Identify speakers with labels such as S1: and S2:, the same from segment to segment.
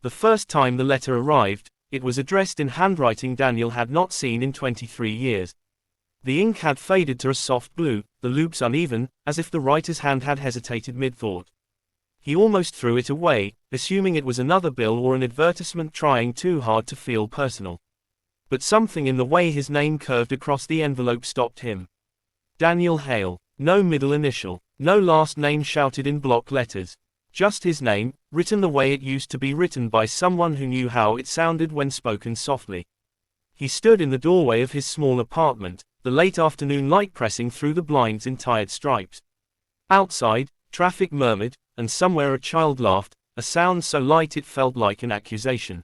S1: The first time the letter arrived, it was addressed in handwriting Daniel had not seen in 23 years. The ink had faded to a soft blue, the loops uneven, as if the writer's hand had hesitated mid-thought. He almost threw it away, assuming it was another bill or an advertisement trying too hard to feel personal. But something in the way his name curved across the envelope stopped him. Daniel Hale. No middle initial, no last name shouted in block letters. Just his name, written the way it used to be written by someone who knew how it sounded when spoken softly. He stood in the doorway of his small apartment, the late afternoon light pressing through the blinds in tired stripes. Outside, traffic murmured, and somewhere a child laughed, a sound so light it felt like an accusation.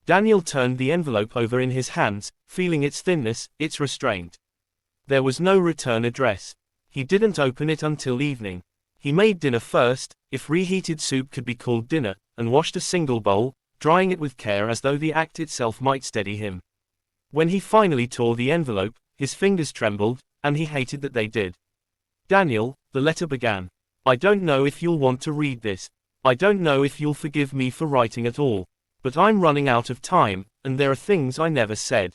S1: Daniel turned the envelope over in his hands, feeling its thinness, its restraint. There was no return address. He didn't open it until evening. He made dinner first, if reheated soup could be called dinner, and washed a single bowl, drying it with care as though the act itself might steady him. When he finally tore the envelope, his fingers trembled, and he hated that they did. Daniel, the letter began. I don't know if you'll want to read this. I don't know if you'll forgive me for writing at all. But I'm running out of time, and there are things I never said.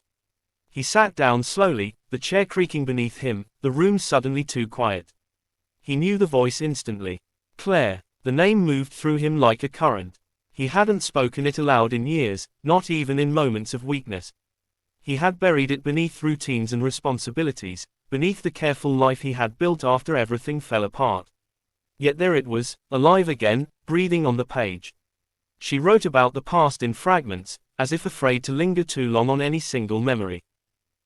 S1: He sat down slowly, the chair creaking beneath him, the room suddenly too quiet. He knew the voice instantly. Claire. The name moved through him like a current. He hadn't spoken it aloud in years, not even in moments of weakness. He had buried it beneath routines and responsibilities, beneath the careful life he had built after everything fell apart. Yet there it was, alive again, breathing on the page. She wrote about the past in fragments, as if afraid to linger too long on any single memory.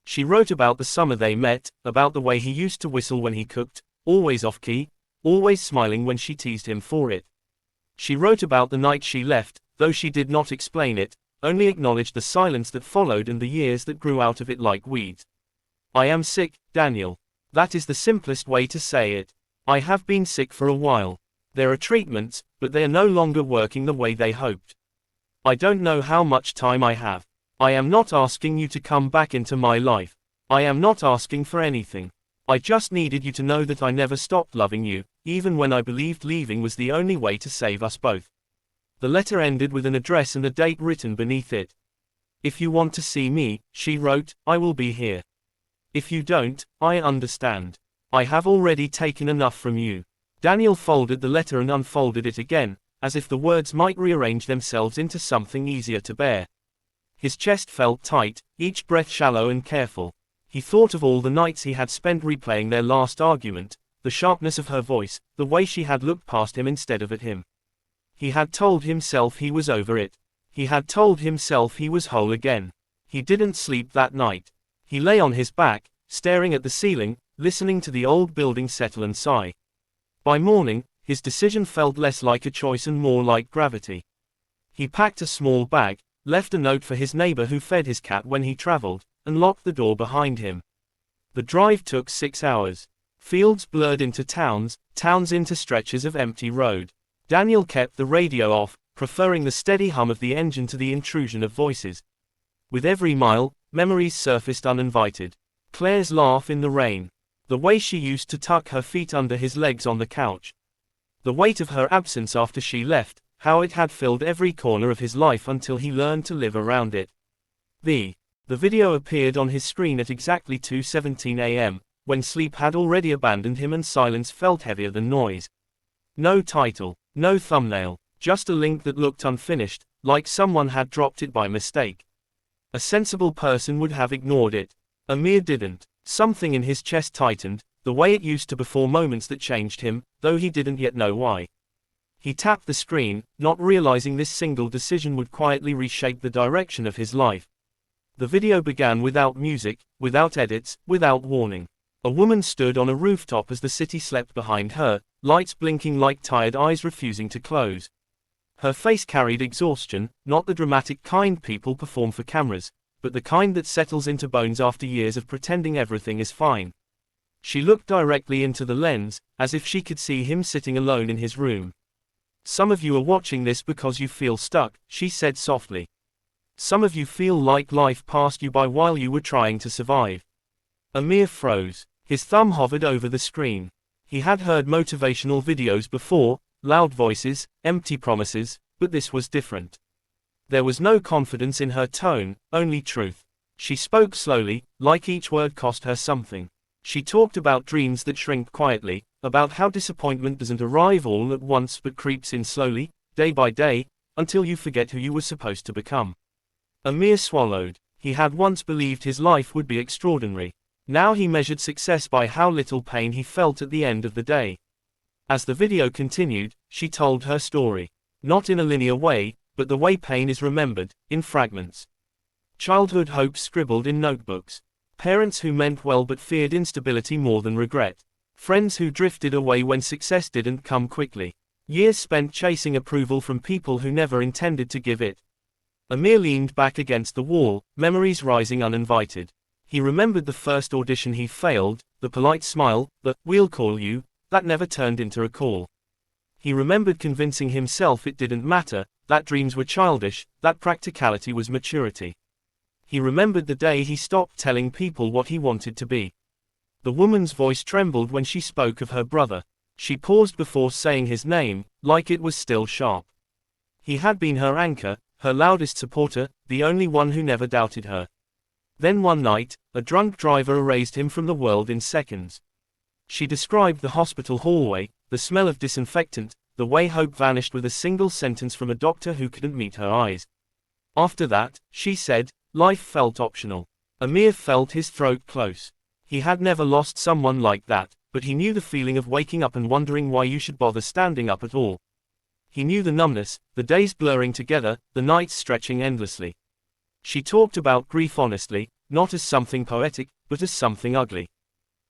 S1: She wrote about the summer they met, about the way he used to whistle when he cooked, always off-key, always smiling when she teased him for it. She wrote about the night she left, though she did not explain it, only acknowledged the silence that followed and the years that grew out of it like weeds. I am sick, Daniel. That is the simplest way to say it. I have been sick for a while. There are treatments, but they are no longer working the way they hoped. I don't know how much time I have. I am not asking you to come back into my life. I am not asking for anything. I just needed you to know that I never stopped loving you, even when I believed leaving was the only way to save us both. The letter ended with an address and a date written beneath it. If you want to see me, she wrote, I will be here. If you don't, I understand. I have already taken enough from you. Daniel folded the letter and unfolded it again, as if the words might rearrange themselves into something easier to bear. His chest felt tight, each breath shallow and careful. He thought of all the nights he had spent replaying their last argument, the sharpness of her voice, the way she had looked past him instead of at him. He had told himself he was over it. He had told himself he was whole again. He didn't sleep that night. He lay on his back, staring at the ceiling, listening to the old building settle and sigh. By morning, his decision felt less like a choice and more like gravity. He packed a small bag, left a note for his neighbor who fed his cat when he traveled, and locked the door behind him. The drive took 6 hours. Fields blurred into towns, towns into stretches of empty road. Daniel kept the radio off, preferring the steady hum of the engine to the intrusion of voices. With every mile, memories surfaced uninvited. Claire's laugh in the rain. The way she used to tuck her feet under his legs on the couch. The weight of her absence after she left, how it had filled every corner of his life until he learned to live around it. The video appeared on his screen at exactly 2:17 a.m., when sleep had already abandoned him and silence felt heavier than noise. No title, no thumbnail, just a link that looked unfinished, like someone had dropped it by mistake. A sensible person would have ignored it. Amir didn't. Something in his chest tightened, the way it used to before moments that changed him, though he didn't yet know why. He tapped the screen, not realizing this single decision would quietly reshape the direction of his life. The video began without music, without edits, without warning. A woman stood on a rooftop as the city slept behind her, lights blinking like tired eyes refusing to close. Her face carried exhaustion, not the dramatic kind people perform for cameras, but the kind that settles into bones after years of pretending everything is fine. She looked directly into the lens, as if she could see him sitting alone in his room. Some of you are watching this because you feel stuck, she said softly. Some of you feel like life passed you by while you were trying to survive. Amir froze. His thumb hovered over the screen. He had heard motivational videos before, loud voices, empty promises, but this was different. There was no confidence in her tone, only truth. She spoke slowly, like each word cost her something. She talked about dreams that shrink quietly, about how disappointment doesn't arrive all at once but creeps in slowly, day by day, until you forget who you were supposed to become. Amir swallowed. He had once believed his life would be extraordinary. Now he measured success by how little pain he felt at the end of the day. As the video continued, she told her story. Not in a linear way, but the way pain is remembered, in fragments. Childhood hopes scribbled in notebooks. Parents who meant well but feared instability more than regret. Friends who drifted away when success didn't come quickly. Years spent chasing approval from people who never intended to give it. Amir leaned back against the wall, memories rising uninvited. He remembered the first audition he failed, the polite smile, the "we'll call you," that never turned into a call. He remembered convincing himself it didn't matter, that dreams were childish, that practicality was maturity. He remembered the day he stopped telling people what he wanted to be. The woman's voice trembled when she spoke of her brother. She paused before saying his name, like it was still sharp. He had been her anchor, her loudest supporter, the only one who never doubted her. Then one night, a drunk driver erased him from the world in seconds. She described the hospital hallway, the smell of disinfectant, the way hope vanished with a single sentence from a doctor who couldn't meet her eyes. After that, she said, life felt optional. Amir felt his throat close. He had never lost someone like that, but he knew the feeling of waking up and wondering why you should bother standing up at all. He knew the numbness, the days blurring together, the nights stretching endlessly. She talked about grief honestly, not as something poetic, but as something ugly.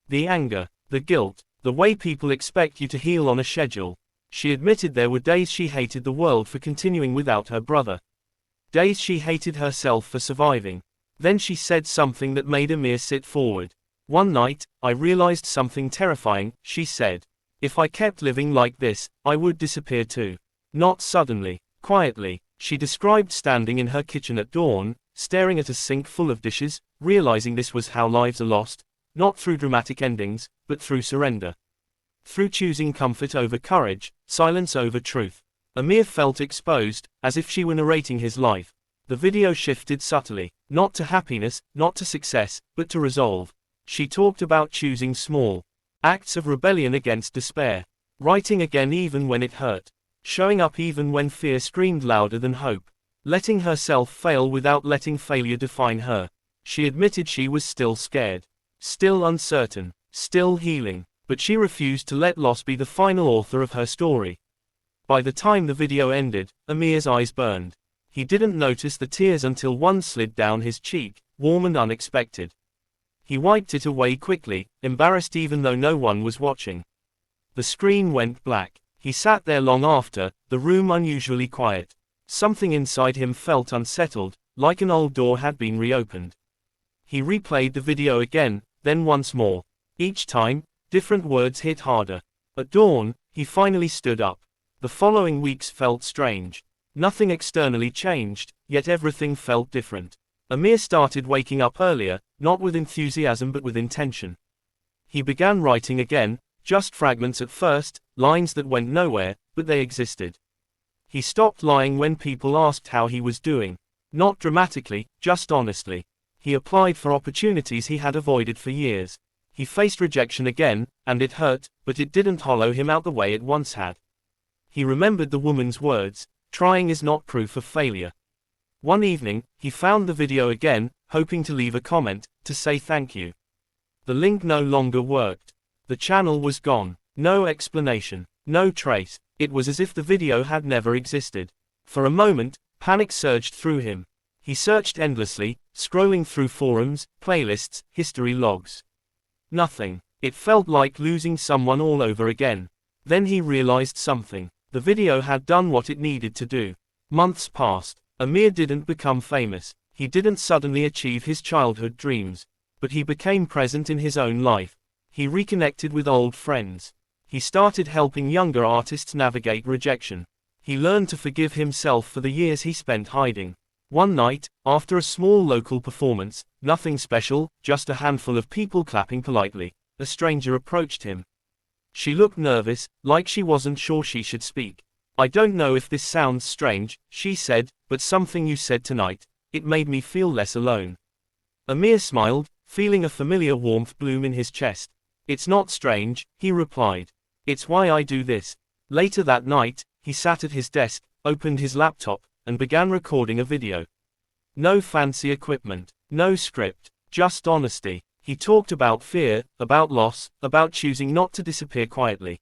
S1: The anger, the guilt, the way people expect you to heal on a schedule. She admitted there were days she hated the world for continuing without her brother. Days she hated herself for surviving. Then she said something that made Amir sit forward. One night, I realized something terrifying, she said. If I kept living like this, I would disappear too. Not suddenly, quietly. She described standing in her kitchen at dawn, staring at a sink full of dishes, realizing this was how lives are lost, not through dramatic endings, but through surrender. Through choosing comfort over courage, silence over truth. Amir felt exposed, as if she were narrating his life. The video shifted subtly, not to happiness, not to success, but to resolve. She talked about choosing small acts of rebellion against despair, writing again even when it hurt, showing up even when fear screamed louder than hope, letting herself fail without letting failure define her. She admitted she was still scared, still uncertain, still healing, but she refused to let loss be the final author of her story. By the time the video ended, Amir's eyes burned. He didn't notice the tears until one slid down his cheek, warm and unexpected. He wiped it away quickly, embarrassed even though no one was watching. The screen went black. He sat there long after, the room unusually quiet. Something inside him felt unsettled, like an old door had been reopened. He replayed the video again, then once more. Each time, different words hit harder. At dawn, he finally stood up. The following weeks felt strange. Nothing externally changed, yet everything felt different. Amir started waking up earlier, not with enthusiasm but with intention. He began writing again, just fragments at first, lines that went nowhere, but they existed. He stopped lying when people asked how he was doing. Not dramatically, just honestly. He applied for opportunities he had avoided for years. He faced rejection again, and it hurt, but it didn't hollow him out the way it once had. He remembered the woman's words, trying is not proof of failure. One evening, he found the video again, hoping to leave a comment, to say thank you. The link no longer worked. The channel was gone. No explanation. No trace. It was as if the video had never existed. For a moment, panic surged through him. He searched endlessly, scrolling through forums, playlists, history logs. Nothing. It felt like losing someone all over again. Then he realized something. The video had done what it needed to do. Months passed. Amir didn't become famous. He didn't suddenly achieve his childhood dreams. But he became present in his own life. He reconnected with old friends. He started helping younger artists navigate rejection. He learned to forgive himself for the years he spent hiding. One night, after a small local performance, nothing special, just a handful of people clapping politely, a stranger approached him. She looked nervous, like she wasn't sure she should speak. I don't know if this sounds strange, she said, but something you said tonight, it made me feel less alone. Amir smiled, feeling a familiar warmth bloom in his chest. It's not strange, he replied. It's why I do this. Later that night, he sat at his desk, opened his laptop, and began recording a video. No fancy equipment, no script, just honesty. He talked about fear, about loss, about choosing not to disappear quietly.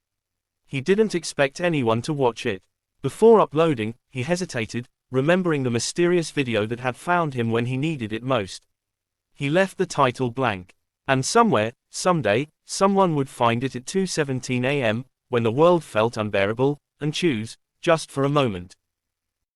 S1: He didn't expect anyone to watch it. Before uploading, he hesitated, remembering the mysterious video that had found him when he needed it most. He left the title blank. And somewhere, someday, someone would find it at 2:17 a.m., when the world felt unbearable, and choose, just for a moment,